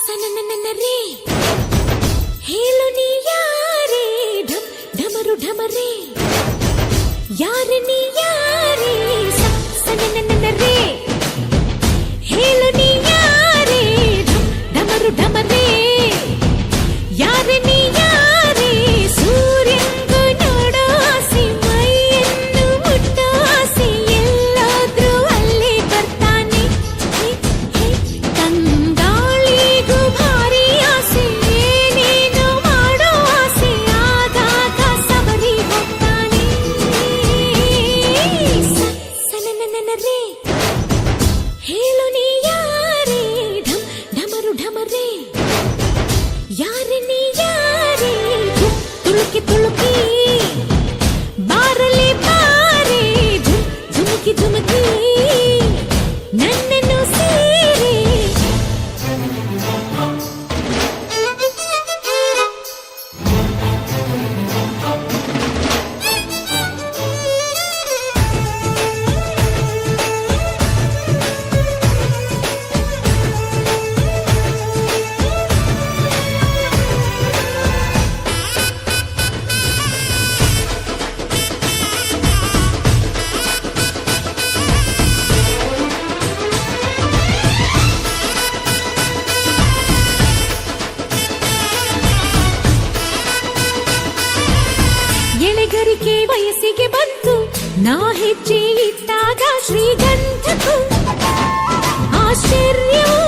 ಸನನನನರೇ ಹೇಳು ನೀ ಯಾರೇ ಢಮ್ ಢಮರು ಢಮರೇ ಯಾರೆ ನೀ ಯಾರೇ ಸನನನನರೇ ಹೇಳು ನೀ ಯಾರೇ ಢಮ್ ಢಮರು ಢಮರೇ ಯಾರೆ ನೀ ಯಾರೇ ಸೂರ್ಯಂಗು ನೋಡೋ ಆಸೆ ಮೈಯನ್ನು ಮುಟ್ಟೋ ಆಸೆ ಎಲ್ಲಾದ್ರೂ ಅಲ್ಲೇ ಬರ್ತಾನೆ ತಂಗಾಳಿಗೂ ಭಾರಿ ಆಸೆ ಏನೇನೋ ಮಾಡೋ ಆಸೆ ಆಗಾಗ ಸವರಿ ಹೋಗ್ತಾನೆ ಸನನನನರೇ ಹೇಳು ನೀ ಯಾರೇ ಢಮ್ ಢಮರು ಢಮರೇ ಯಾರೆ ನೀ ಯಾರೇ ತುಳುಕಿ ತುಳುಕಿ ಬಾರಲೆ ಬಾರೆ ಧುಮುಕಿ ಧುಮುಕಿ ನನ್ನನ್ನು ಸೇರೆ ಎಳೆಗರಿಕೆ ವಯಸ್ಸಿಗೆ ಬಂತು ನಾ ಹೆಜ್ಜೆ ಇಟ್ಟಾಗ ಶ್ರೀಗಂಧಕ್ಕೂ ಆಶ್ಚರ್ಯವೂ